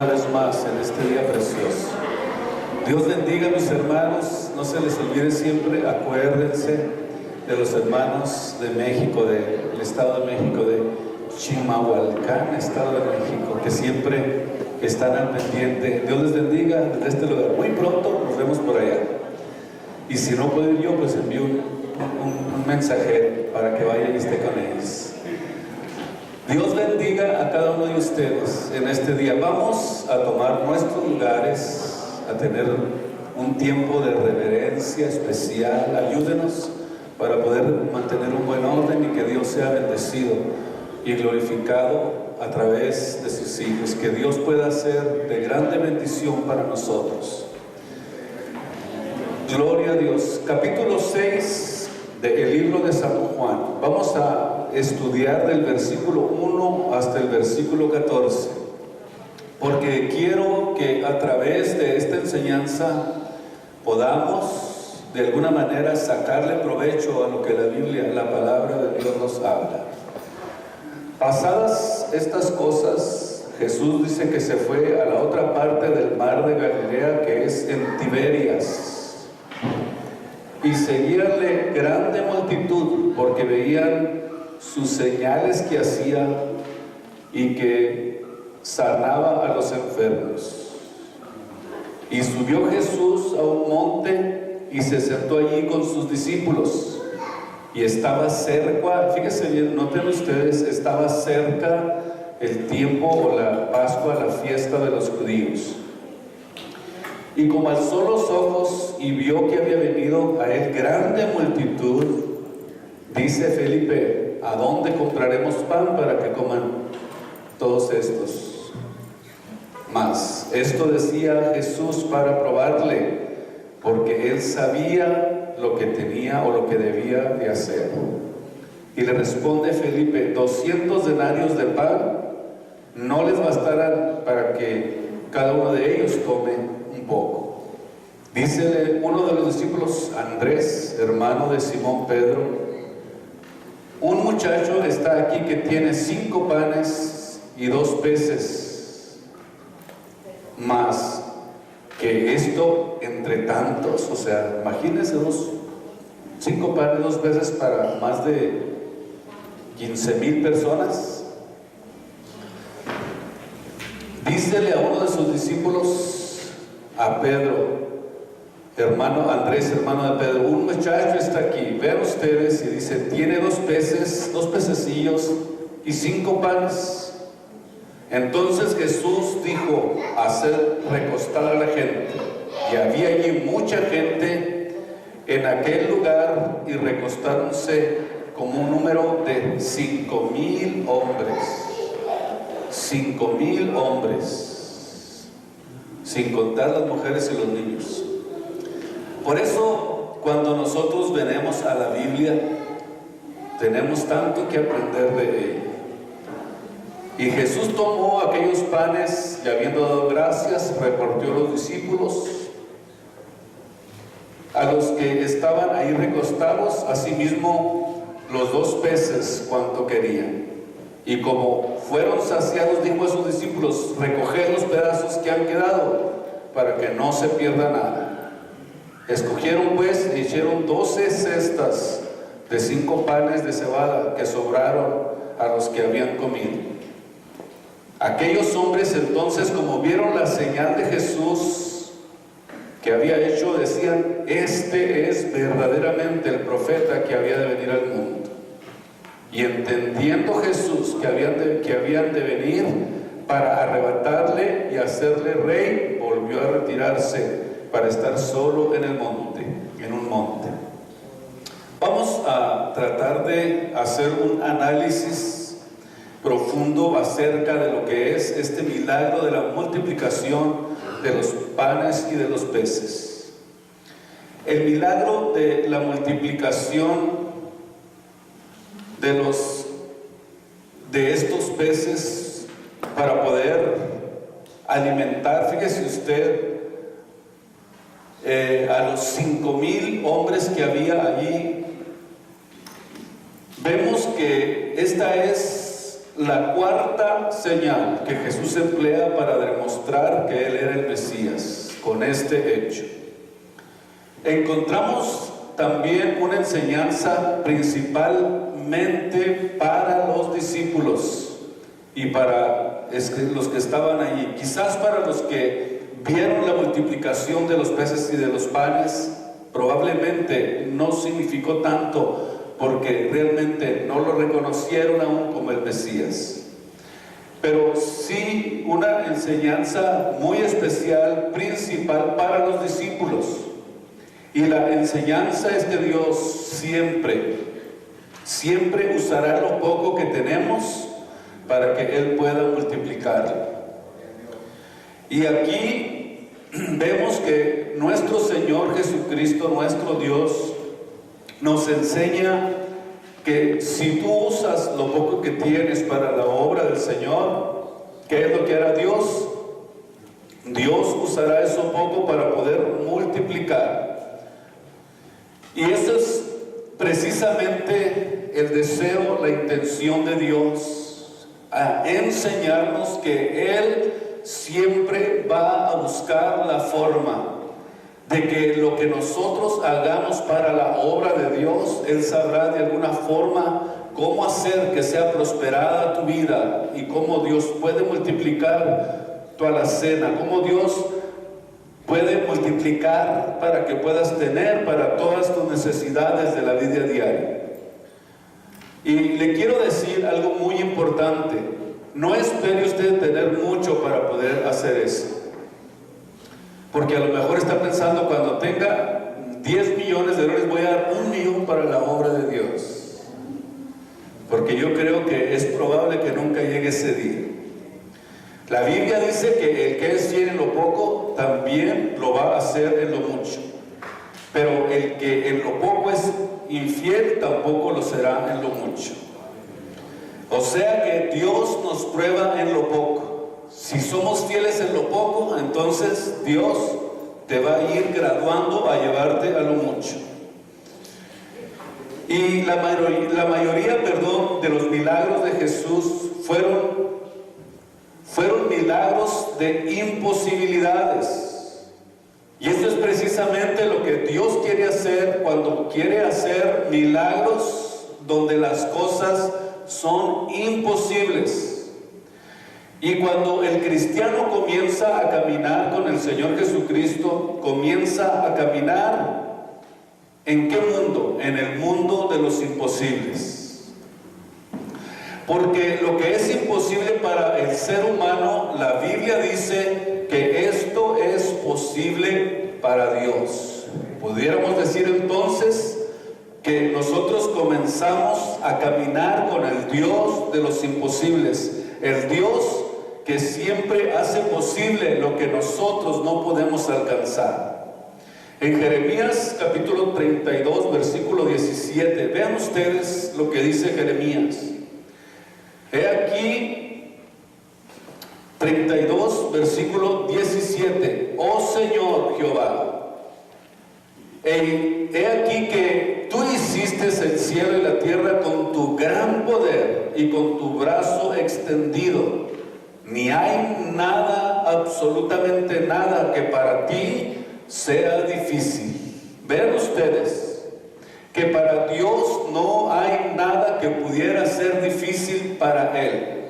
Una vez más en este día precioso. Dios bendiga a mis hermanos, no se les olvide siempre, acuérdense de los hermanos de México, del Estado de México, de Chimalhuacán, Estado de México, que siempre están al pendiente. Dios les bendiga desde este lugar. Muy pronto nos vemos por allá. Y si no puedo ir yo, pues envío un mensajero para que vaya y esté con ellos. Dios bendiga a cada uno de ustedes en este día. Vamos a tomar nuestros lugares, a tener un tiempo de reverencia especial. Ayúdenos para poder mantener un buen orden y que Dios sea bendecido y glorificado a través de sus hijos. Que Dios pueda ser de grande bendición para nosotros. Gloria a Dios. Capítulo 6 del libro de San Juan. Vamos a estudiar del versículo 1 hasta el versículo 14, porque quiero que a través de esta enseñanza podamos de alguna manera sacarle provecho a lo que la Biblia, la palabra de Dios nos habla. Pasadas estas cosas, Jesús dice que se fue a la otra parte del mar de Galilea, que es en Tiberias, y seguíanle grande multitud, porque veían sus señales que hacía y que sanaba a los enfermos. Y subió Jesús a un monte y se sentó allí con sus discípulos. Y estaba cerca, fíjense bien, noten ustedes, estaba cerca el tiempo o la Pascua, la fiesta de los judíos. Y como alzó los ojos y vio que había venido a él grande multitud, dice Felipe: ¿a dónde compraremos pan para que coman todos estos? Mas esto decía Jesús para probarle, porque él sabía lo que tenía o lo que debía de hacer. Y le responde Felipe: 200 denarios de pan no les bastarán para que cada uno de ellos tome un poco. Dícele uno de los discípulos, Andrés, hermano de Simón Pedro: un muchacho está aquí que tiene 5 panes y 2 peces, más que esto entre tantos. O sea, imagínense 5 panes y 2 peces para más de 15,000 personas. Dícele a uno de sus discípulos, a Pedro, hermano Andrés, hermano de Pedro: un muchacho está aquí, vean ustedes, y dice, tiene 2 peces, 2 pececillos y 5 panes. Entonces Jesús dijo: hacer recostar a la gente. Y había allí mucha gente en aquel lugar, y recostáronse como un número de 5,000 hombres. 5,000 hombres, sin contar las mujeres y los niños. Por eso, cuando nosotros venimos a la Biblia, tenemos tanto que aprender de ella. Y Jesús tomó aquellos panes y, habiendo dado gracias, repartió a los discípulos, a los que estaban ahí recostados, asimismo los 2 peces cuanto querían. Y como fueron saciados, dijo a sus discípulos: recoged los pedazos que han quedado, para que no se pierda nada. Escogieron pues e hicieron 12 cestas de 5 panes de cebada que sobraron a los que habían comido. Aquellos hombres entonces, como vieron la señal de Jesús que había hecho, decían: este es verdaderamente el profeta que había de venir al mundo. Y entendiendo Jesús que habían de venir para arrebatarle y hacerle rey, volvió a retirarse para estar solo en el monte, en un monte. Vamos a tratar de hacer un análisis profundo acerca de lo que es este milagro de la multiplicación de los panes y de los peces. El milagro de la multiplicación de estos peces para poder alimentar, fíjese usted, a los 5,000 hombres que había allí. Vemos que esta es la cuarta señal que Jesús emplea para demostrar que Él era el Mesías, con este hecho. Encontramos también una enseñanza principalmente para los discípulos y para los que estaban allí. Quizás para los que vieron la multiplicación de los peces y de los panes, probablemente no significó tanto, porque realmente no lo reconocieron aún como el Mesías. Pero sí una enseñanza muy especial, principal para los discípulos. Y la enseñanza es que Dios siempre usará lo poco que tenemos para que Él pueda multiplicarlo. Y aquí vemos que nuestro Señor Jesucristo, nuestro Dios, nos enseña que si tú usas lo poco que tienes para la obra del Señor, ¿qué es lo que hará Dios? Dios usará eso poco para poder multiplicar. Y eso es precisamente el deseo, la intención de Dios, a enseñarnos que Él siempre va a buscar la forma de que lo que nosotros hagamos para la obra de Dios, Él sabrá de alguna forma cómo hacer que sea prosperada tu vida y cómo Dios puede multiplicar tu alacena, cómo Dios puede multiplicar para que puedas tener para todas tus necesidades de la vida diaria. Y le quiero decir algo muy importante: no espere usted tener mucho para poder hacer eso. Porque a lo mejor está pensando, cuando tenga 10 millones de dólares voy a dar 1 millón para la obra de Dios. Porque yo creo que es probable que nunca llegue ese día. La Biblia dice que el que es fiel en lo poco, también lo va a hacer en lo mucho. Pero el que en lo poco es infiel, tampoco lo será en lo mucho. O sea que Dios nos prueba en lo poco. Si somos fieles en lo poco, entonces Dios te va a ir graduando a llevarte a lo mucho. Y la mayoría de los milagros de Jesús fueron milagros de imposibilidades. Y esto es precisamente lo que Dios quiere hacer cuando quiere hacer milagros donde las cosas son imposibles. Y cuando el cristiano comienza a caminar con el Señor Jesucristo, comienza a caminar ¿en qué mundo? En el mundo de los imposibles. Porque lo que es imposible para el ser humano, la Biblia dice que esto es posible para Dios. Pudiéramos decir entonces que nosotros comenzamos a caminar con el Dios de los imposibles, el Dios que siempre hace posible lo que nosotros no podemos alcanzar. En Jeremías capítulo 32, versículo 17, vean ustedes lo que dice Jeremías. He aquí, 32, versículo 17, oh Señor Jehová, he aquí que tú hiciste el cielo y la tierra con tu gran poder y con tu brazo extendido. Ni hay nada, absolutamente nada, que para ti sea difícil. Vean ustedes que para Dios no hay nada que pudiera ser difícil para Él.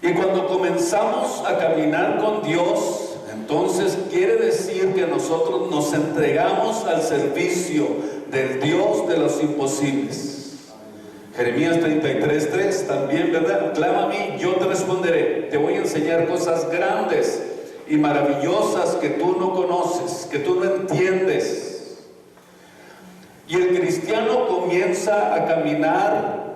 Y cuando comenzamos a caminar con Dios, entonces quiere decir que nosotros nos entregamos al servicio del Dios de los imposibles. Jeremías 33:3 también, ¿verdad? Clama a mí, yo te responderé. Te voy a enseñar cosas grandes y maravillosas que tú no conoces, que tú no entiendes. Y el cristiano comienza a caminar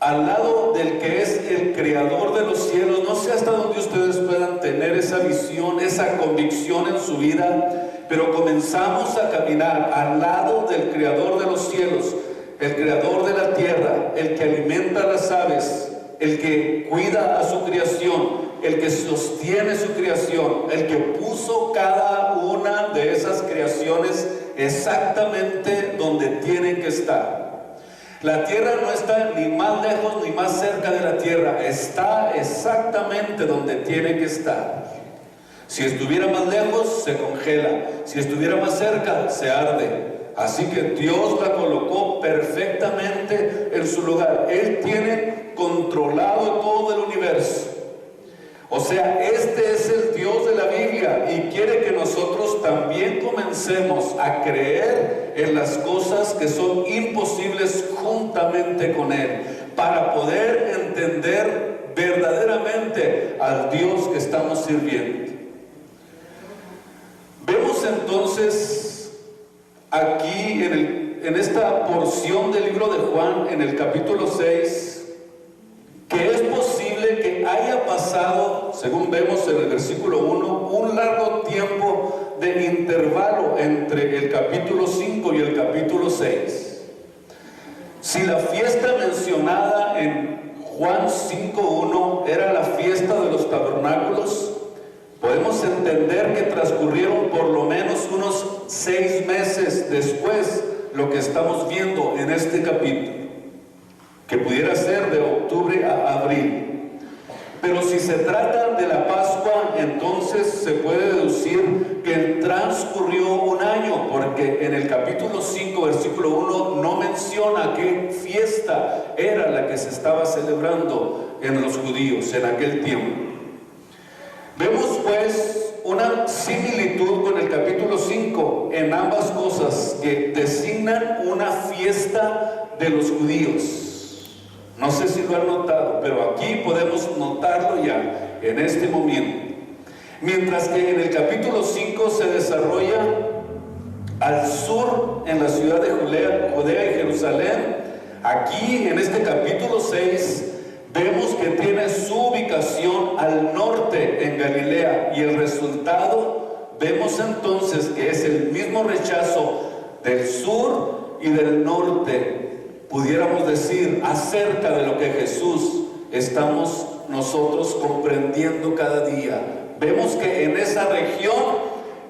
al lado del que es el creador de los cielos. No sé hasta dónde ustedes puedan tener esa visión, esa convicción en su vida, pero comenzamos a caminar al lado del creador de los cielos, el creador de la tierra, el que alimenta a las aves, el que cuida a su creación, el que sostiene su creación, el que puso cada una de esas creaciones exactamente donde tienen que estar. La tierra no está ni más lejos ni más cerca de la tierra, está exactamente donde tiene que estar. Si estuviera más lejos, se congela. Si estuviera más cerca, se arde. Así que Dios la colocó perfectamente en su lugar. Él tiene controlado todo el universo. O sea, este es el Dios de la Biblia y quiere que nosotros también comencemos a creer en las cosas que son imposibles juntamente con Él, para poder entender verdaderamente al Dios que estamos sirviendo. Vemos entonces aquí en esta porción del libro de Juan, en el capítulo 6, que es posible que haya pasado, según vemos en el versículo 1, un largo tiempo de intervalo entre el capítulo 5 y el capítulo 6. Si la fiesta mencionada en Juan 5:1 era la fiesta de los tabernáculos, podemos entender que transcurrieron por lo menos unos 6 meses después lo que estamos viendo en este capítulo, que pudiera ser de octubre a abril. Pero si se trata de la Pascua, entonces se puede deducir que transcurrió un año, porque en el capítulo 5, versículo 1, no menciona qué fiesta era la que se estaba celebrando en los judíos en aquel tiempo. Vemos pues una similitud con el capítulo 5 en ambas cosas que designan una fiesta de los judíos. No sé si lo han notado, pero aquí podemos notarlo ya en este momento. Mientras que en el capítulo 5 se desarrolla al sur, en la ciudad de Judea y Jerusalén, aquí en este capítulo 6 vemos que tiene su ubicación al norte en Galilea, y el resultado vemos entonces que es el mismo rechazo del sur y del norte, pudiéramos decir, acerca de lo que Jesús estamos nosotros comprendiendo cada día. Vemos que en esa región,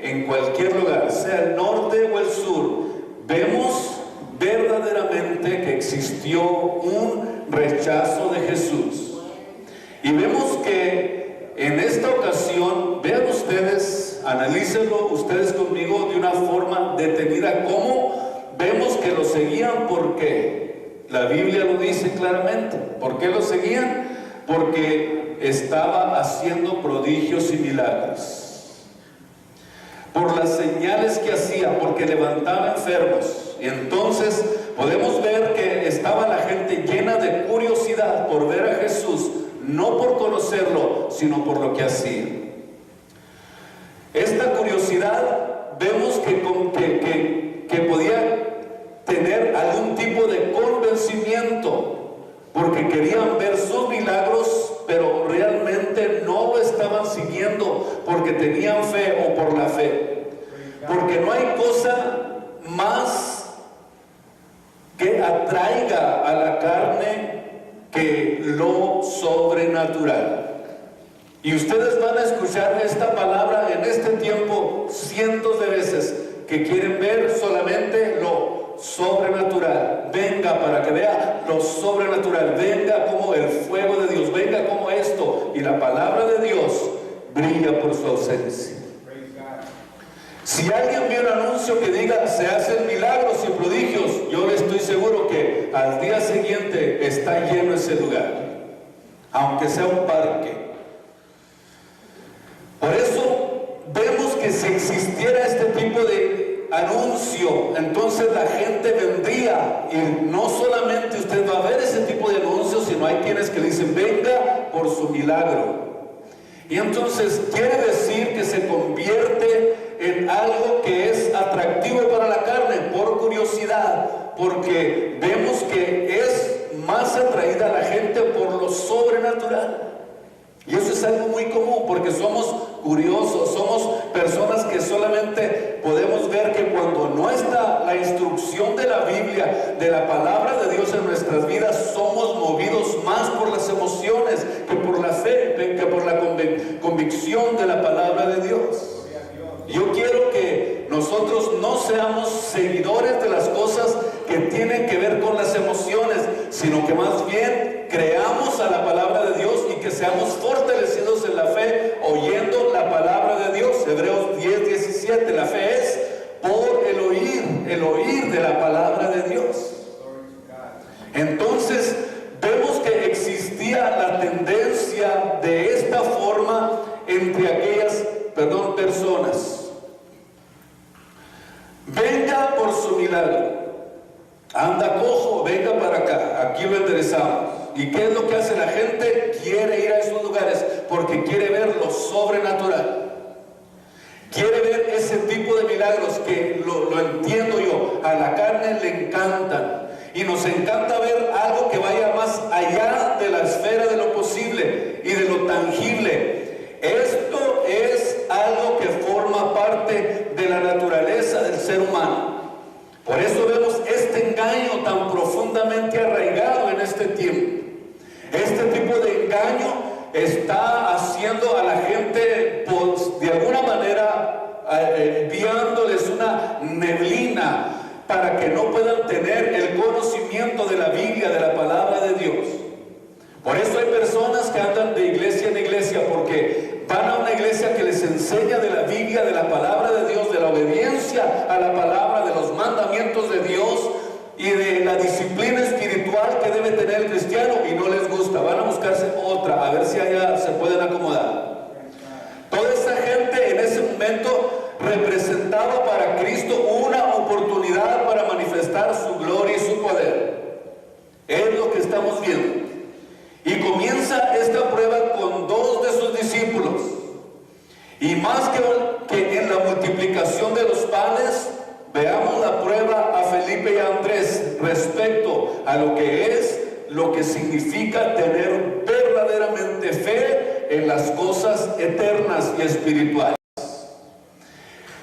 en cualquier lugar, sea el norte o el sur, vemos verdaderamente que existió un rechazo de Jesús. Y vemos que en esta ocasión, vean ustedes, analícenlo ustedes conmigo de una forma detenida, cómo vemos que lo seguían. ¿Por qué? La Biblia lo dice claramente. ¿Por qué lo seguían? Porque estaba haciendo prodigios y milagros, por las señales que hacía, porque levantaba enfermos. Y entonces podemos ver que estaba la gente llena de curiosidad por ver a Jesús, no por conocerlo, sino por lo que hacía. Esta curiosidad vemos que podía tener algún tipo de convencimiento, porque querían ver sus milagros, pero realmente no lo estaban siguiendo porque tenían fe o por la fe. Porque no hay cosa más que atraiga a la carne que lo sobrenatural. Y ustedes van a escuchar esta palabra en este tiempo cientos de veces, que quieren ver solamente lo sobrenatural. Venga para que vea lo sobrenatural, venga como el fuego de Dios, venga como esto, y la palabra de Dios brilla por su ausencia. Si alguien ve un anuncio que diga se hacen milagros y prodigios, yo le estoy seguro que al día siguiente está lleno ese lugar, aunque sea un parque. Por eso vemos que si existiera este tipo de anuncio, entonces la gente vendría, y no solamente usted va a ver ese tipo de anuncios, sino hay quienes que dicen venga por su milagro. Y entonces quiere decir que se convierte en algo que es atractivo para la carne por curiosidad, porque vemos que es más atraída a la gente por lo sobrenatural. Y eso es algo muy común, porque somos curiosos, somos personas que solamente podemos ver que cuando no está la instrucción de la Biblia, de la palabra de Dios en nuestras vidas, somos movidos más por las emociones que por la fe, que por la convicción de la palabra de Dios. Yo quiero que nosotros no seamos seguidores de las cosas que tienen que ver con las emociones, sino que más bien creamos a la palabra de Dios y que seamos fortalecidos en la fe oyendo la palabra de Dios. Hebreos 10:17, la fe es por el oír de la palabra de Dios. Entonces vemos que existía la tendencia de esta forma entre aquellas personas. Venga por su milagro. Anda cojo, venga para acá, aquí lo enderezamos. ¿Y qué es lo que hace la gente? Quiere ir a esos lugares porque quiere ver lo sobrenatural. Quiere ver ese tipo de milagros que lo entiendo yo, a la carne le encantan. Y nos encanta ver algo que vaya más allá de la esfera de lo posible y de lo tangible. Esto es algo que forma parte de la naturaleza del ser humano. Por eso vemos este engaño tan profundamente arraigado en este tiempo. Este tipo de engaño está haciendo a la gente, pues, de alguna manera, enviándoles una neblina para que no puedan tener el conocimiento de la Biblia, de la palabra de Dios. Por eso hay personas que andan de iglesia en iglesia, porque van a una iglesia que les enseña de la Biblia, de la palabra de Dios, de la obediencia a la palabra, de los mandamientos de Dios y de la disciplina espiritual que debe tener el cristiano, y no les gusta. Van a buscarse otra, a ver si allá se pueden acomodar. Toda esa gente en ese momento representaba para Cristo una oportunidad para manifestar su gloria y su poder. Es lo que estamos viendo. Y comienza esta prueba con 2 de sus discípulos. Y más que en la multiplicación de los panes, veamos la prueba a Felipe y a Andrés respecto a lo que significa tener verdaderamente fe en las cosas eternas y espirituales.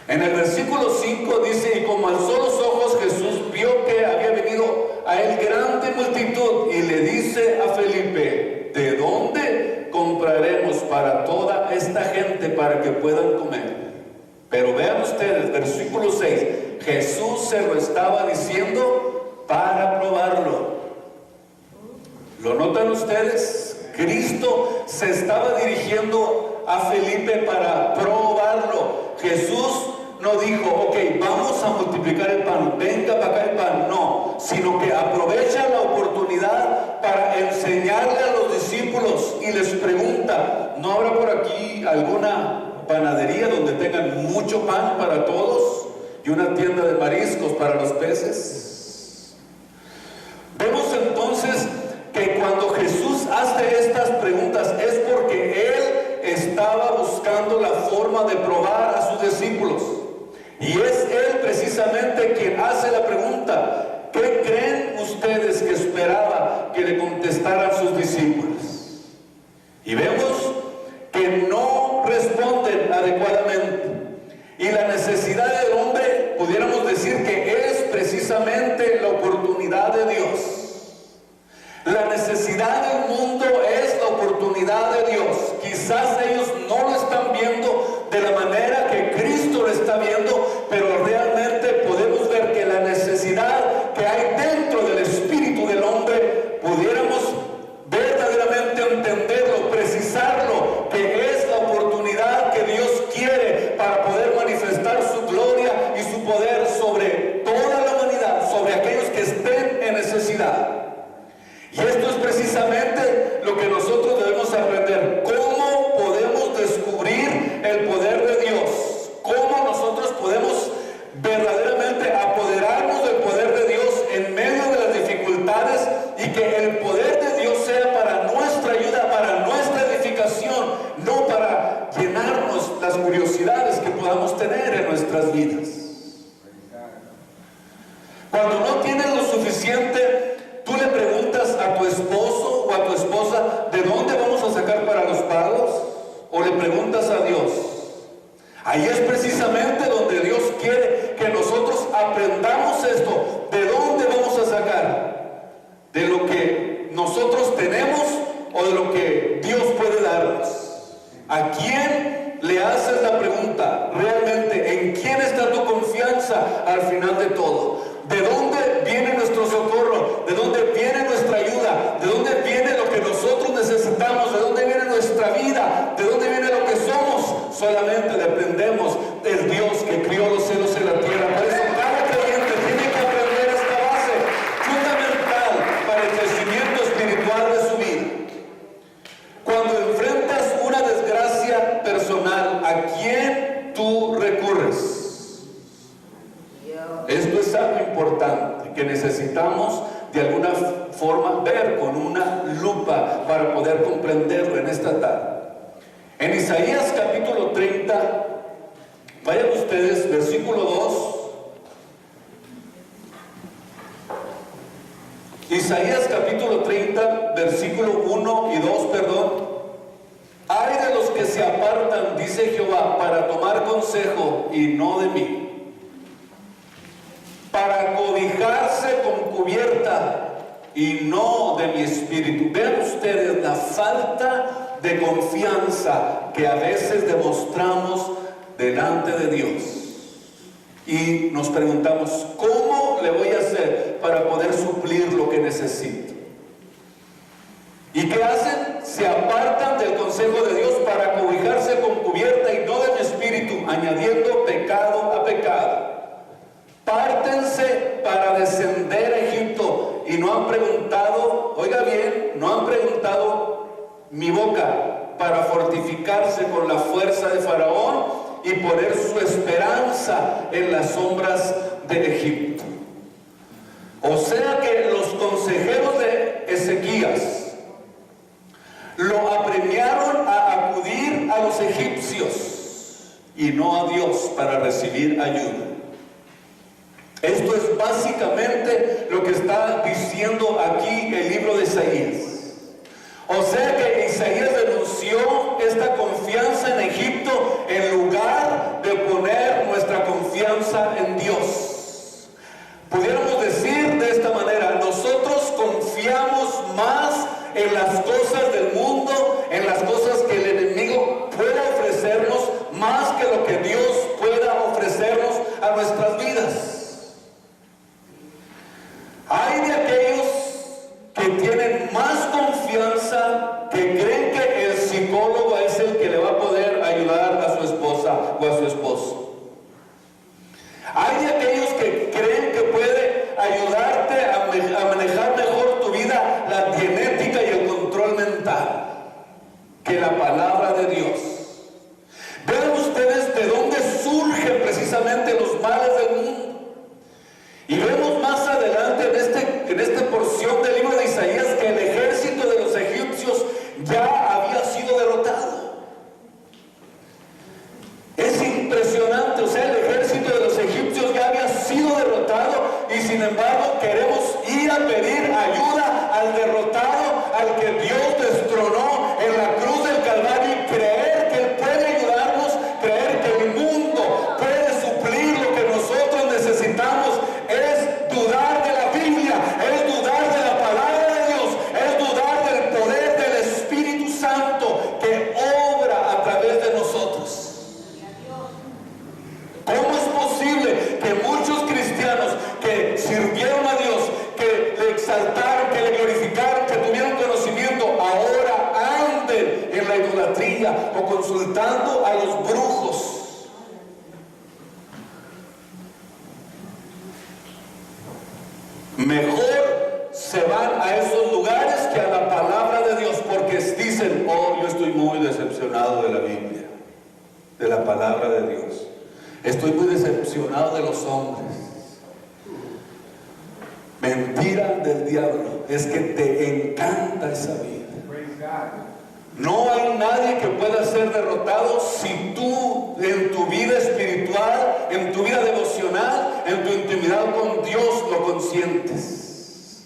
En el versículo 5 dice: y como alzó los ojos, Jesús vio que había venido a él grande multitud, y le dice a Felipe: ¿de dónde compraremos para toda esta gente para que puedan comer? Pero vean ustedes, versículo 6, Jesús se lo estaba diciendo para probarlo. ¿Lo notan ustedes? Cristo se estaba dirigiendo a Felipe para probarlo. Jesús no dijo: ok, vamos a multiplicar el pan, venga para acá el pan. No, sino que aprovecha la oportunidad para enseñarle a los discípulos y les pregunta: ¿no habrá por aquí alguna panadería donde tengan mucho pan para todos y una tienda de mariscos para los peces? Vemos entonces que cuando Jesús hace estas preguntas es porque Él estaba buscando la forma de probar a sus discípulos. Y es Él precisamente quien hace la pregunta: ¿qué creen ustedes que esperaba que le contestaran sus discípulos? Y vemos que no responden adecuadamente. Y la necesidad del hombre, pudiéramos decir que es precisamente la oportunidad de Dios. La necesidad del mundo es la oportunidad de Dios. Quizás ellos no lo están viendo de la manera que Cristo lo está viendo, pero realmente podemos ver que la necesidad que hay dentro del espíritu del hombre, pudiéramos verdaderamente entenderlo, precisarlo, que es la oportunidad que Dios quiere para poder manifestar su gloria y su poder sobre toda la humanidad, sobre aquellos que estén en necesidad. Y esto es precisamente lo que nosotros debemos aprender. ¿Cómo podemos descubrir el poder de Dios? ¿Cómo nosotros podemos verdaderamente apoderarnos del poder de Dios en medio de las dificultades, y que el poder de Dios sea para nuestra ayuda, para nuestra edificación, no para llenarnos las curiosidades que podamos tener en nuestras vidas? Cuando no tienes lo suficiente, tú le preguntas a tu esposo o a tu esposa: ¿de dónde vamos a sacar para los pagos? ¿O le preguntas a Dios? Ahí es precisamente donde Dios quiere que nosotros aprendamos esto. ¿De dónde vamos a sacar? De lo que podamos de alguna forma ver con una lupa para poder comprenderlo en esta tarde. En Isaías capítulo 30, vayan ustedes, versículo 2. Isaías capítulo 30, versículo 1 y 2, perdón. Ay de los que se apartan, dice Jehová, para tomar consejo y no de mí, para cobijarse con cubierta y no de mi espíritu. Vean ustedes la falta de confianza que a veces demostramos delante de Dios. Y nos preguntamos, ¿cómo le voy a hacer para poder suplir lo que necesito? ¿Y qué hacen? Se apartan del consejo de Dios para cobijarse con cubierta y no de mi espíritu, añadiendo pecado a pecado. Pártense para descender a Egipto y no han preguntado, oiga bien, no han preguntado mi boca para fortificarse con la fuerza de Faraón y poner su esperanza en las sombras de Egipto. O sea que los consejeros de Ezequías lo apremiaron a acudir a los egipcios y no a Dios para recibir ayuda. Esto es básicamente lo que está diciendo aquí el libro de Isaías. O sea que Isaías denunció esta confianza en Egipto en lugar de poner nuestra confianza en Dios. Pudiéramos decir de esta manera, nosotros confiamos más en las cosas del mundo, en las cosas que el enemigo pueda ofrecernos, más que lo que Dios pueda ofrecernos a nuestras vidas. Hay de aquellos que tienen más confianza, que creen que el psicólogo es el que le va a poder ayudar a su esposa o a su esposo. Hay de aquellos que creen que puede ayudarte a manejar mejor tu vida, la genética y el control mental, que la palabra de Dios. Vean ustedes de dónde surgen precisamente los males del mundo. Y vemos más adelante en esta porción del libro de Isaías que el ejército de los egipcios ya había sido derrotado. Es impresionante, o sea, el ejército de los egipcios ya había sido derrotado y sin embargo queremos ir a pedir ayuda al derrotado, al que Dios destronó en la cruz del Calvario, y creer que Él puede ayudarnos, creer que el mundo puede suplir lo que nosotros necesitamos. Es dudar de la Biblia, es dudar de la palabra de Dios, es dudar del poder del Espíritu Santo que obra a través de nosotros. ¿Cómo es posible que muchos cristianos que sirvieron a Dios, que le exaltaron, que le glorificaron, que tuvieron conocimiento, ahora anden en la idolatría o consultando a los brujos? Mejor se van a esos lugares que a la palabra de Dios, porque dicen, oh, yo estoy muy decepcionado de la Biblia, de la palabra de Dios. Estoy muy decepcionado de los hombres. Mentira del diablo, es que te encanta esa vida. No hay nadie que pueda ser derrotado si tú en tu vida espiritual, en tu vida devocional, en tu intimidad con Dios lo consientes.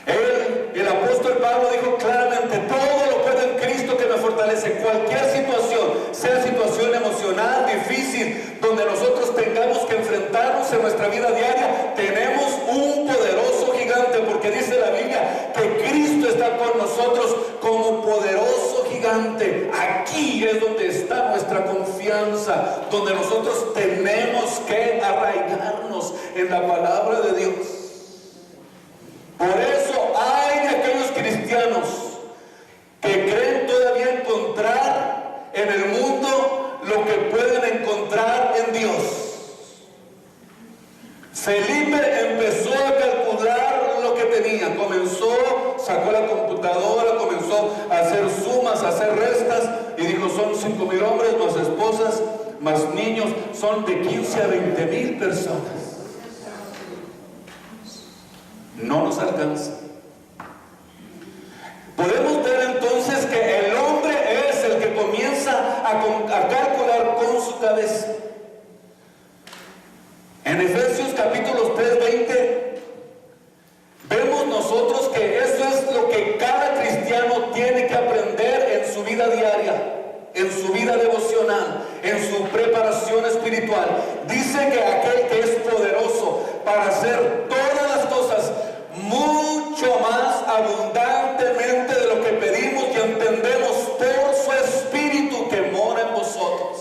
El apóstol Pablo dijo claramente, todo lo puedo en Cristo que me fortalece. Cualquier situación, sea situación emocional, difícil, donde nosotros tengamos que enfrentarnos en nuestra vida diaria, tenemos un poderoso gigante, porque dice la Biblia que Cristo está con nosotros como poderoso gigante. Aquí es donde está nuestra confianza, donde nosotros tenemos que arraigarnos en la palabra de Dios. Por eso hay de aquellos cristianos que creen todavía encontrar en el mundo lo que pueden encontrar en Dios. Felipe empezó a calcular lo que tenía, sacó la computadora, comenzó a hacer sumas, a hacer restas y dijo, son 5,000 hombres más esposas, más niños, son de 15 a 20,000 personas. no nos alcanza. Podemos ver entonces que el hombre es el que comienza a calcular con su cabeza. En Efesios capítulo 3:20 vemos nosotros que eso es lo que cada cristiano tiene que aprender en su vida diaria, en su vida devocional, en su preparación espiritual. Dice que aquel que es poderoso para hacer todas las cosas mucho más abundantemente de lo que pedimos y entendemos por su Espíritu que mora en vosotros.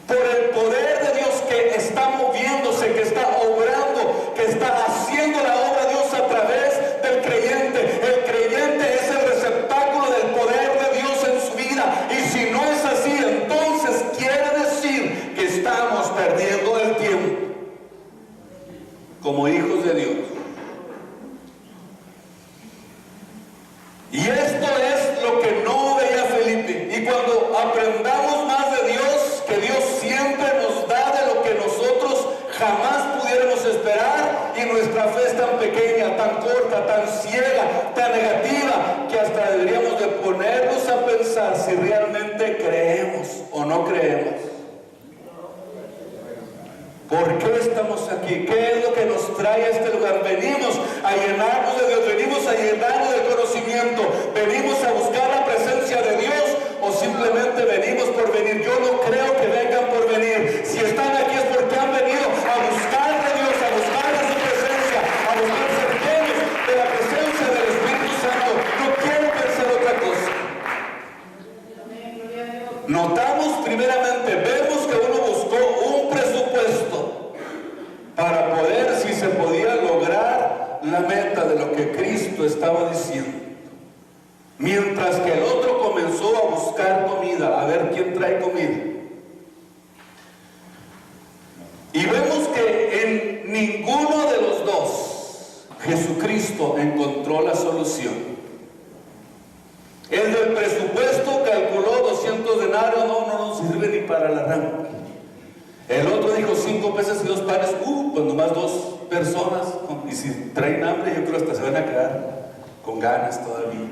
Por el poder de Dios que está moviéndose, que está obrando, que está haciendo la obra de Dios a través del creyente. El creyente es el receptáculo del poder de Dios en su vida. Y si no es así, entonces quiere decir que estamos perdiendo el tiempo como hijos de Dios. Y esto es lo que no veía Felipe. Y cuando aprendamos más de Dios, que Dios siempre nos da de lo que nosotros jamás pudiéramos esperar, y nuestra fe es tan pequeña, tan corta, tan ciega, tan negativa, que hasta deberíamos de ponernos a pensar si realmente creemos o no creemos. ¿Por qué estamos aquí? ¿Qué es lo que nos trae a este lugar? Venimos a llenarnos de Dios, venimos a llenarnos de conocimiento, venimos a buscar la presencia de Dios, o simplemente venimos por venir. Yo no creo que vengan por venir. Si están aquí es porque han venido a buscar de Dios, a buscar de su presencia, a buscar ser llenos de la presencia del Espíritu Santo. No quiero pensar otra cosa. Notamos primeramente, vemos que uno buscó un presupuesto para poder, si se podía lograr la meta de lo que Cristo estaba diciendo. Mientras que el otro comenzó a buscar comida, a ver quién trae comida. Y vemos que en ninguno de los dos Jesucristo encontró la solución. El del presupuesto calculó 200 denarios, no nos sirve ni para el arranque. El otro dijo 5 peces y 2 panes, pues nomás 2 personas, y si traen hambre yo creo hasta se van a quedar con ganas todavía.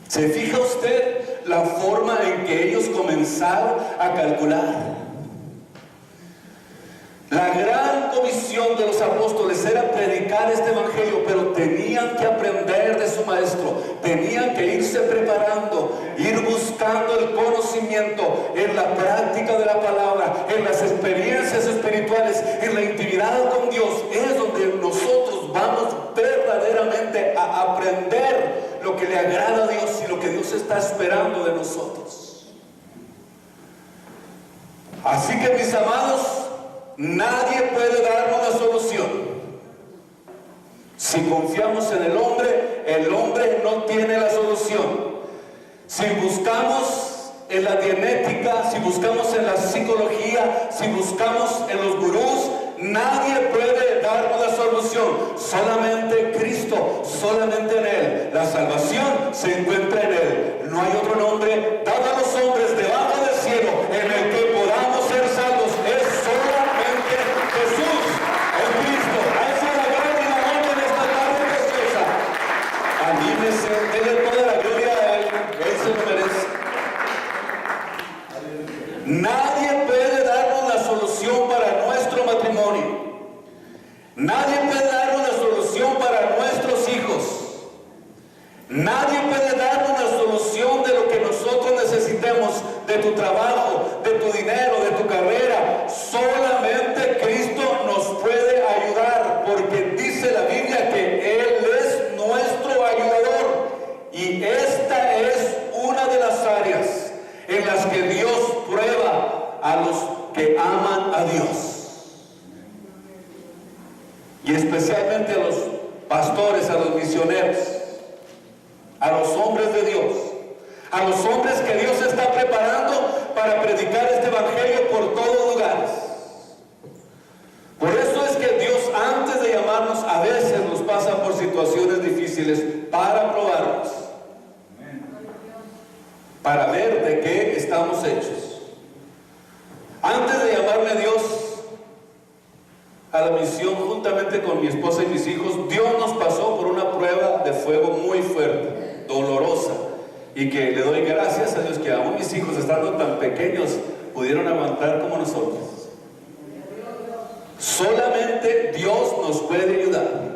¿Se fija usted la forma en que ellos comenzaron a calcular? La gran comisión de los apóstoles era predicar este evangelio, pero tenían que aprender de su maestro, tenían que irse preparando, ir buscando el conocimiento en la práctica de la palabra, en las experiencias espirituales, en la intimidad con Dios. Es donde nosotros vamos verdaderamente a aprender lo que le agrada a Dios y lo que Dios está esperando de nosotros. Así que, mis amados, nadie puede darnos la solución. Si confiamos en el hombre no tiene la solución. Si buscamos en la genética, si buscamos en la psicología, si buscamos en los gurús, nadie puede darnos la solución. Solamente Cristo, solamente en Él. La salvación se encuentra en Él. No hay otro nombre dado a los hombres debajo del cielo en el que podamos ser salvos. Es solamente Jesús, el Cristo. A esa es la gloria y la honra en esta tarde preciosa. Anímese, denle toda la gloria a Él. Él se lo merece. Nadie puede darnos la solución para nuestro matrimonio. Nadie puede darnos la solución para nuestros hijos. Nadie puede darnos la solución de lo que nosotros necesitemos, de tu trabajo, de tu dinero, de tu carrera. Solamente Cristo nos puede ayudar, porque dice la Biblia que Él es nuestro ayudador. Y esta es una de las áreas en las que Dios prueba a los que aman a Dios. Y especialmente a los pastores, a los misioneros, a los hombres de Dios, a los hombres que Dios está preparando para predicar este evangelio por todos lugares. Por eso es que Dios, antes de llamarnos, a veces nos pasa por situaciones difíciles para probarnos, para ver de qué estamos hechos. Antes de llamarme Dios a a la misión juntamente con mi esposa y mis hijos, Dios nos pasó por una prueba de fuego muy fuerte, dolorosa, y que le doy gracias a Dios que aún mis hijos, estando tan pequeños, pudieron aguantar como nosotros. Solamente Dios nos puede ayudar.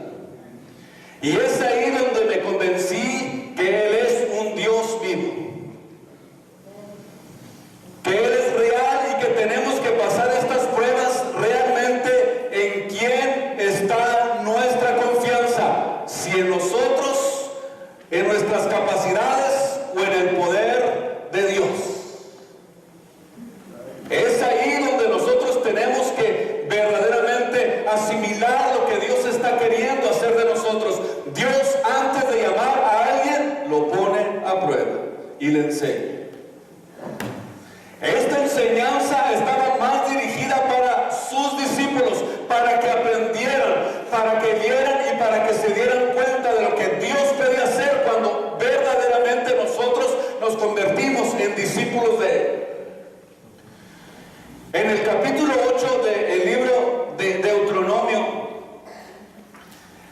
Y es ahí donde me convencí que Él es un Dios vivo, que Él es real y que tenemos que pasar estas pruebas realmente en quién está nuestra confianza, si en nosotros, en nuestras capacidades o en el poder de Dios. Es ahí donde nosotros tenemos que verdaderamente asimilar lo que Dios está queriendo hacer de nosotros. Dios, antes de llamar a alguien, lo pone a prueba y le enseña. Esta enseñanza estaba más dirigida para sus discípulos, para que aprendieran, para que vieran y para que se dieran cuenta de lo que Dios puede hacer cuando verdaderamente nosotros nos convertimos en discípulos de Él. En el capítulo 8 del libro de Deuteronomio,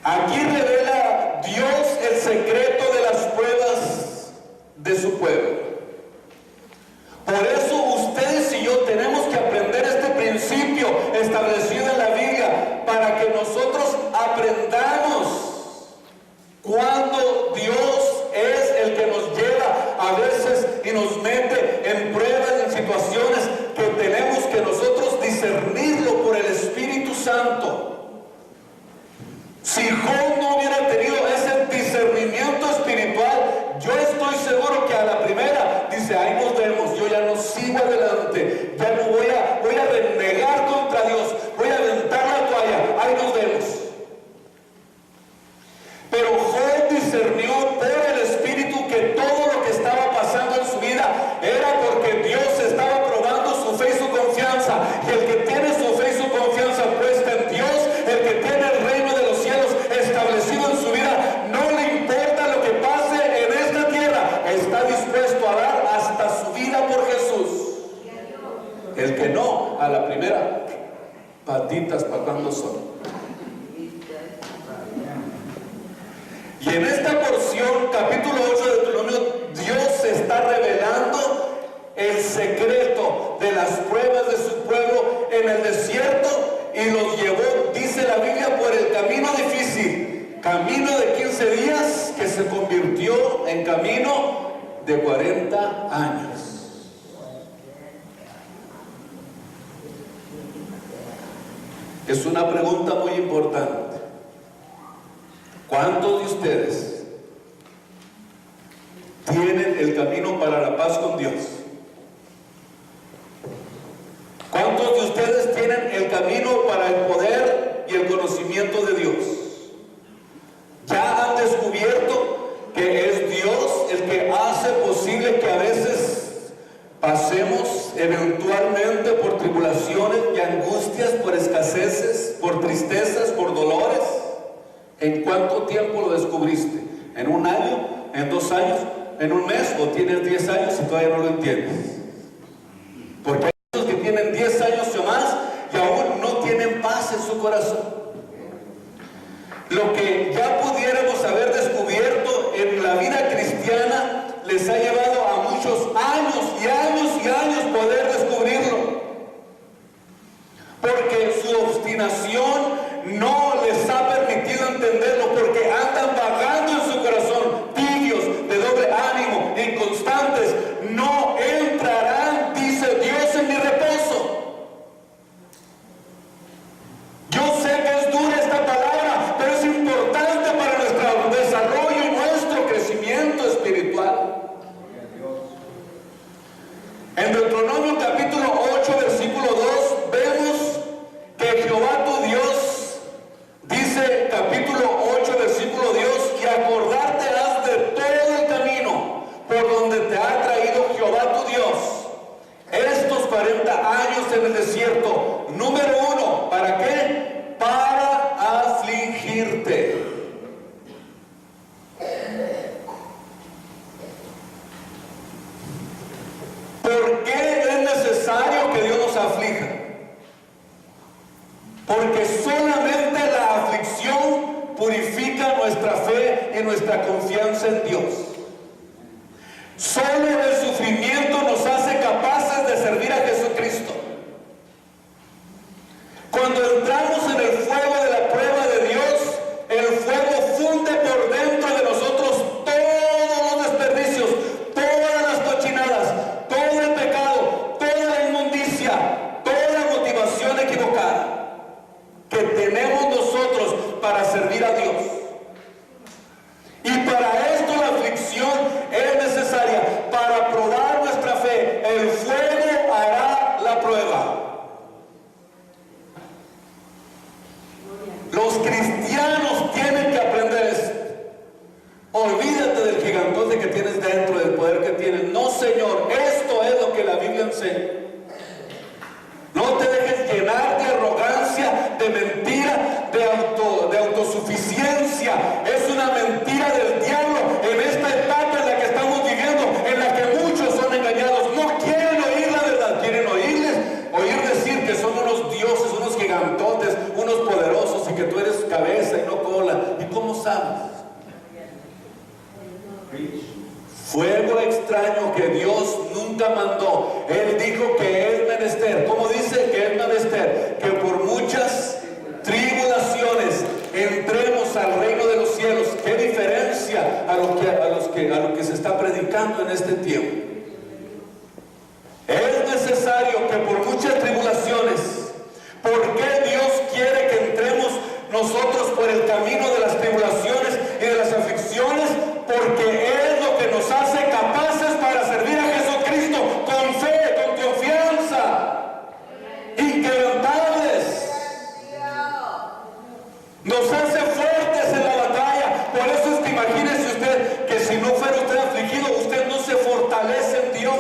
aquí revela Dios el secreto de las pruebas de su pueblo. Por eso ustedes y yo tenemos que aprender este principio establecido en la Biblia, para que nosotros aprendamos cuando Dios es el que nos lleva a veces y nos mete en pruebas, en situaciones que tenemos que nosotros discernirlo por el Espíritu Santo. Si Job no hubiera tenido ese discernimiento espiritual, yo estoy seguro que a la primera dice: ahí nos vemos, yo ya no sigo adelante, ya no voy a renegar contra Dios, voy a aventar la toalla, ahí nos vemos. Pero Job discernió por el Espíritu que todo lo que estaba pasando en su vida era porque Dios estaba probando su fe y su confianza. Y el que tiene su fe y su confianza puesta en Dios, el que tiene el reino de los cielos establecido en su vida, no le importa lo que pase en esta tierra, está dispuesto a dar hasta su vida por Jesús. El que no, a la primera, patitas patando solo. Y en esta porción, capítulo 8 de Deuteronomio, Dios está revelando el secreto de las pruebas de su pueblo en el desierto, y los llevó, dice la Biblia, por el camino difícil, camino de 15 días que se convirtió en camino de 40 años. Es una pregunta muy importante. ¿Cuántos de ustedes tienen el camino para la paz con Dios? ¿Cuántos de ustedes tienen el camino para el poder y el conocimiento de Dios? ¿Ya han descubierto que es Dios el que hace posible que a veces pasemos eventualmente por tribulaciones y angustias, por escaseces, por tristezas, por dolores? ¿En cuánto tiempo lo descubriste? ¿En un año? ¿En 2 años? ¿En un mes? ¿O tienes 10 años y todavía no lo entiendes? Porque hay muchos que tienen 10 años o más y aún no tienen paz en su corazón. Lo que ya pudiéramos haber descubierto en la vida cristiana les ha llevado a muchos años y años y años poder descubrirlo. Porque su obstinación no les ha permitido entenderlo, porque andan vagando en su corazón, tibios, de doble ánimo, inconstantes. No entrarán, dice Dios, en mi reposo. Yo sé que es dura esta palabra, pero es importante para nuestro desarrollo y nuestro crecimiento espiritual. En Deuteronomio capítulo 8, versículo 2, vemos que Jehová tu Dios, dice capítulo 8, versículo 2, y acordarte has de todo el camino por donde te ha traído Jehová tu Dios estos 40 años en el desierto. Número 1, ¿para qué? Para afligirte. ¿Por qué es necesario que Dios nos aflija? Porque solo que nuestra confianza en Dios. Solo el sufrimiento nos hace capaces de servir a Jesucristo. Cuando entramos en el fuego de la prueba de Dios, el fuego funde por dentro de nosotros todos los desperdicios, todas las cochinadas, todo el pecado, toda la inmundicia, toda la motivación equivocada que tenemos nosotros para servir a Dios. Y para esto la aflicción es necesaria para probar nuestra fe. El fuego hará la prueba. Los cristianos tienen que aprender esto. Olvídate del gigantote que tienes dentro, del poder que tienes. No, Señor, esto es lo que la Biblia enseña. No te dejes llenar de arrogancia, de mentira, de autosuficiencia. Es una mentira del diablo en esta etapa en la que estamos viviendo, en la que muchos son engañados. No quieren oír la verdad, quieren oír decir que son unos dioses, unos gigantotes, unos poderosos y que tú eres cabeza y no cola. ¿Y cómo sabes? Fuego extraño que Dios nunca mandó. Él dijo que es menester. ¿Cómo dice que es menester? Que por muchas tribulaciones entremos al reino de los cielos. ¿Qué diferencia a lo que se está predicando en este tiempo? Es necesario que por muchas tribulaciones. ¿Por qué Dios quiere que entremos nosotros por el camino de las tribulaciones y de las aflicciones? Porque es lo que nos hace capaces para servir a Jesucristo con fe, con confianza, inquebrantables. Nos hace fuertes en la batalla. Por eso es que imagínese usted que si no fuera usted afligido, usted no se fortalece en Dios.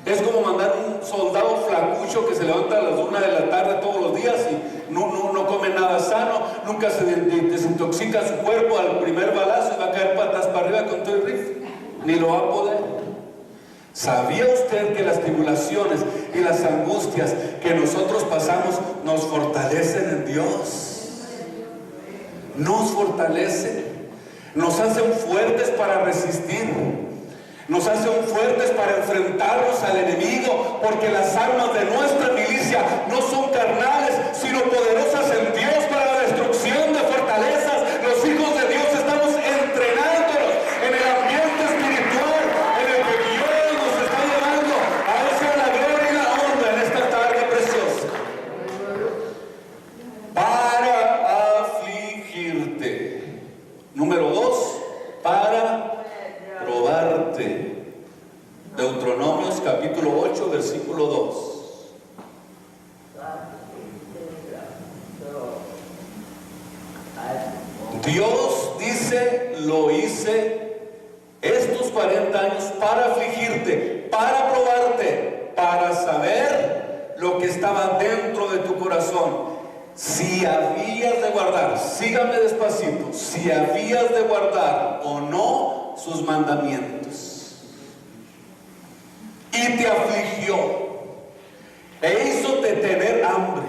Es como mandar un soldado flacucho que se levanta a las 1 de la tarde todos los días y no come nada sano, nunca se desintoxica su cuerpo al primer balazo y va a caer patas para arriba con todo el rifle. Ni lo va a poder. ¿Sabía usted que las tribulaciones y las angustias que nosotros pasamos nos fortalecen en Dios? Nos fortalecen, nos hacen fuertes para resistir. Nos hacen fuertes para enfrentarnos al enemigo, porque las armas de nuestra milicia no son carnales, sino poderosas en Dios para la destrucción de fortalezas. Los hijos de Dios estamos entrenándonos en el ambiente espiritual en el que Dios nos está llevando a esa la gloria y la honra en esta tarde preciosa. Para afligirte. Número 2, para probarte. Deuteronomios capítulo 8, versículo 2. Dios dice, lo hice estos 40 años para afligirte, para probarte, para saber lo que estaba dentro de tu corazón. Si habías de guardar, sígame despacito, si habías de guardar o no sus mandamientos. Y te afligió e hízote tener hambre,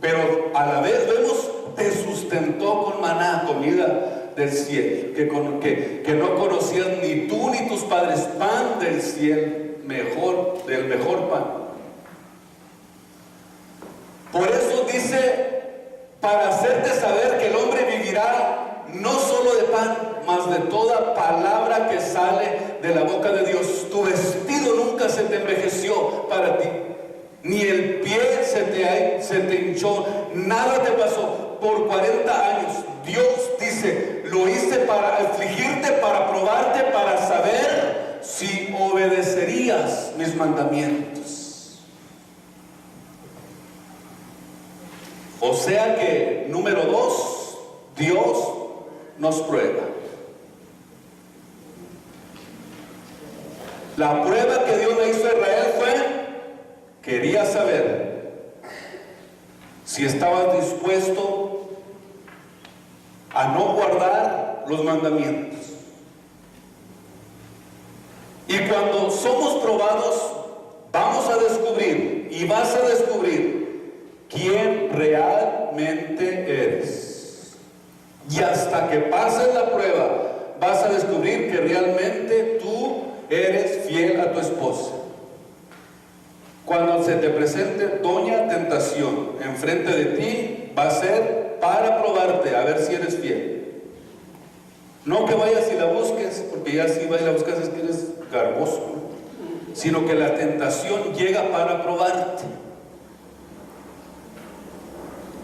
pero a la vez vemos, te sustentó con maná, comida del cielo, que no conocías ni tú ni tus padres, pan del cielo, del mejor pan. Por eso dice, para hacerte saber que el hombre vivirá no solo de pan, mas de toda palabra que sale de la boca de Dios. Tu vestido nunca se te envejeció para ti, ni el pie se te hinchó, nada te pasó. Por 40 años Dios dice, lo hice para afligirte, para probarte, para saber si obedecerías mis mandamientos. O sea que, número 2, Dios nos prueba. La prueba que Dios le hizo a Israel quería saber si estabas dispuesto a no guardar los mandamientos. Y cuando somos probados, vamos a descubrir y vas a descubrir quién realmente eres. Y hasta que pases la prueba, vas a descubrir que realmente tú eres fiel a tu esposa. Cuando se te presente doña tentación enfrente de ti, va a ser para probarte, a ver si eres fiel. No que vayas y la busques, porque ya si vas y la buscas es que eres garboso, ¿no? Sino que la tentación llega para probarte.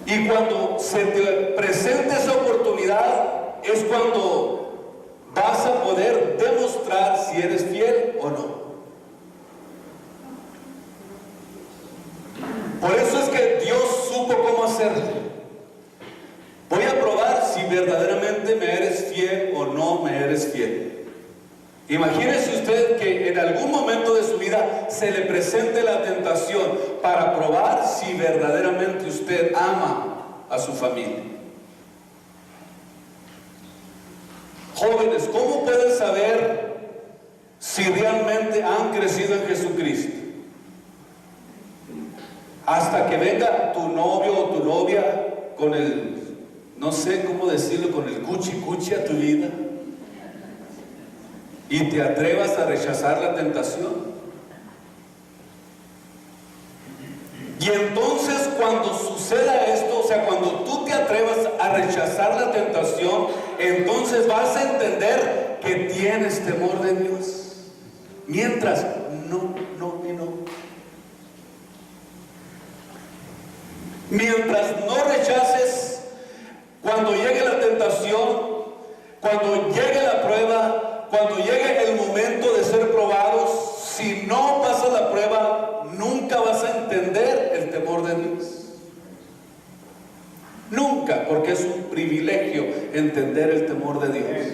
Y cuando se te presente esa oportunidad, es cuando vas a poder demostrar si eres fiel o no. Por eso es que Dios supo cómo hacerlo. Voy a probar si verdaderamente me eres fiel o no me eres fiel. Imagínese usted que en algún momento de su vida se le presente la tentación para probar si verdaderamente usted ama a su familia. Jóvenes, ¿cómo pueden saber si realmente han crecido en Jesucristo? Hasta que venga tu novio o tu novia con el, no sé cómo decirlo, con el cuchi a tu vida y te atrevas a rechazar la tentación. Y entonces cuando suceda esto, o sea, cuando tú te atrevas a rechazar la tentación, entonces vas a entender que tienes temor de Dios. Mientras, no. Mientras no rechaces, cuando llegue la tentación, cuando llegue la prueba, cuando llegue el momento de ser probados, si no pasas la prueba, nunca vas a entender el temor de Dios. Nunca, porque es un privilegio entender el temor de Dios.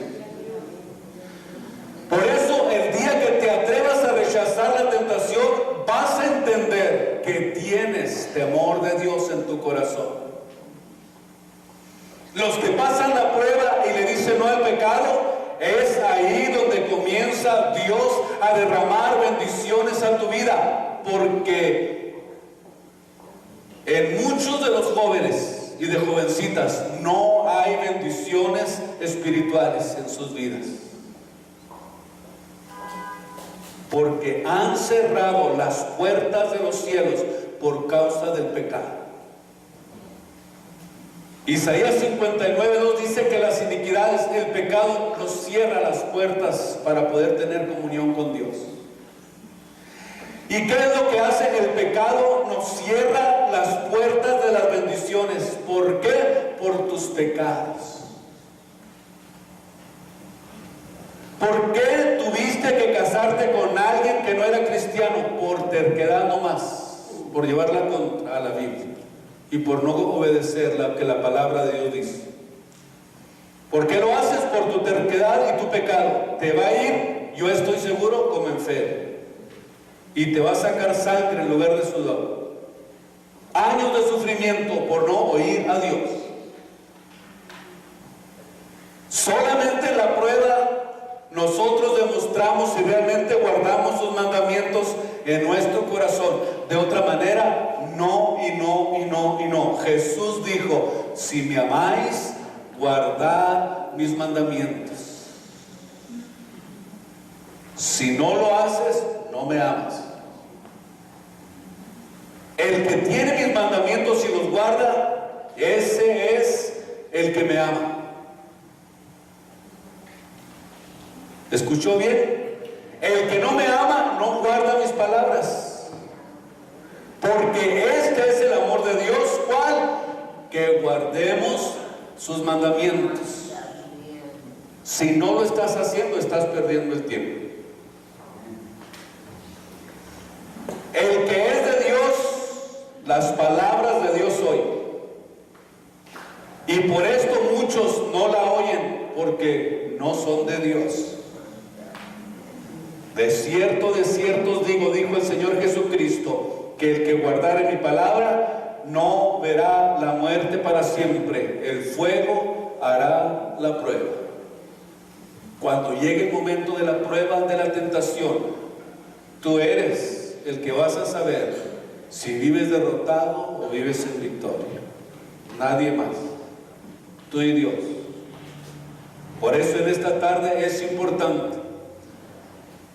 Por eso, el día que te atrevas a rechazar la tentación, vas a entender que tienes temor de Dios en tu corazón. Los que pasan la prueba y le dicen no al pecado, es ahí donde comienza Dios a derramar bendiciones a tu vida, porque en muchos de los jóvenes y de jovencitas no hay bendiciones espirituales en sus vidas, porque han cerrado las puertas de los cielos por causa del pecado. Isaías 59:2 dice que las iniquidades, el pecado nos cierra las puertas para poder tener comunión con Dios. ¿Y qué es lo que hace? El pecado nos cierra las puertas de las bendiciones. ¿Por qué? Por tus pecados. ¿Por qué tuviste que casarte con alguien que no era cristiano? Por terquedad nomás, por llevarla a la Biblia y por no obedecer lo que la palabra de Dios dice. ¿Por qué lo haces? Por tu terquedad y tu pecado. Te va a ir, yo estoy seguro, como enfermo, y te va a sacar sangre en lugar de sudor. Años de sufrimiento por no oír a Dios. Solamente en la prueba nosotros demostramos si realmente guardamos sus mandamientos en nuestro corazón. De otra manera, no y no y no y no. Jesús dijo, si me amáis, guardad mis mandamientos. Si no lo haces, no me amas. El que tiene mis mandamientos y los guarda, ese es el que me ama. ¿Escuchó bien? El que no me ama no guarda mis palabras, porque este es el amor de Dios. ¿Cuál? Que guardemos sus mandamientos. Si no lo estás haciendo, estás perdiendo el tiempo. El que es de Dios, las palabras de Dios oye. Y por esto muchos no la oyen, porque no son de Dios. De cierto os digo, dijo el Señor Jesucristo, que el que guardare mi palabra no verá la muerte para siempre. El fuego hará la prueba. Cuando llegue el momento de la prueba, de la tentación, tú eres el que vas a saber si vives derrotado o vives en victoria. Nadie más. Tú y Dios. Por eso en esta tarde es importante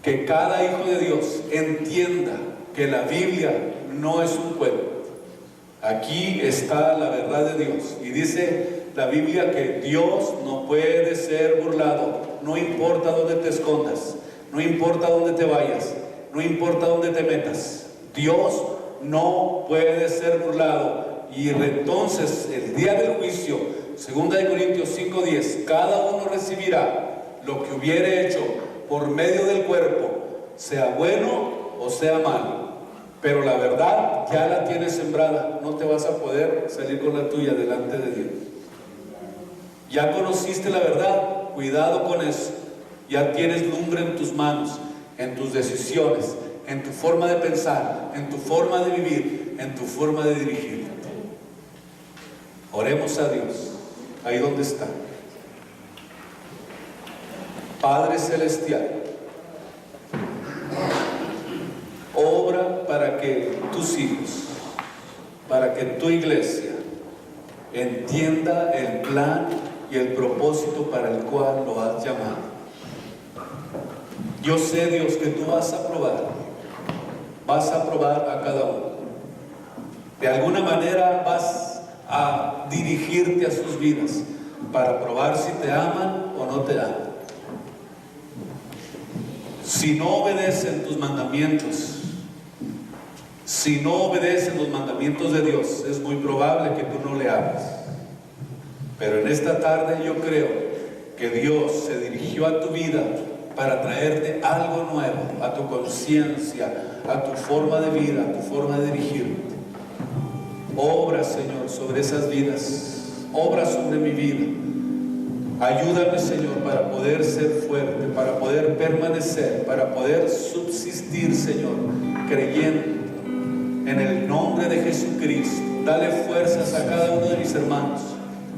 que cada hijo de Dios entienda que la Biblia no es un cuento. Aquí está la verdad de Dios. Y dice la Biblia que Dios no puede ser burlado. No importa dónde te escondas, no importa dónde te vayas, no importa dónde te metas. Dios no puede ser burlado. Y entonces el día del juicio, 2 Corintios 5:10, cada uno recibirá lo que hubiere hecho por medio del cuerpo, sea bueno o sea malo. Pero la verdad ya la tienes sembrada, no te vas a poder salir con la tuya delante de Dios. Ya conociste la verdad, cuidado con eso. Ya tienes lumbre en tus manos, en tus decisiones, en tu forma de pensar, en tu forma de vivir, en tu forma de dirigirte. Oremos a Dios, ahí donde está. Padre Celestial, obra para que tus hijos, para que tu iglesia entienda el plan y el propósito para el cual lo has llamado. Yo sé, Dios, que tú vas a probar a cada uno. De alguna manera vas a dirigirte a sus vidas para probar si te aman o no te aman. Si no obedecen tus mandamientos, si no obedecen los mandamientos de Dios, es muy probable que tú no le ames. Pero en esta tarde yo creo que Dios se dirigió a tu vida para traerte algo nuevo, a tu conciencia, a tu forma de vida, a tu forma de dirigirte. Obra, Señor, sobre esas vidas, obra sobre mi vida. Ayúdame, Señor, para poder ser fuerte, para poder permanecer, para poder subsistir, Señor, creyendo en el nombre de Jesucristo. Dale fuerzas a cada uno de mis hermanos.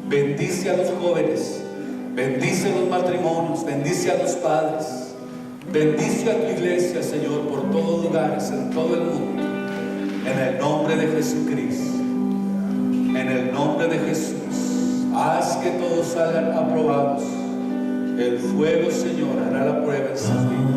Bendice a los jóvenes, bendice a los matrimonios, bendice a los padres, bendice a tu iglesia, Señor, por todos lugares, en todo el mundo. En el nombre de Jesucristo, en el nombre de Jesús. Haz que todos salgan aprobados. El fuego, Señor, hará la prueba en sus vidas.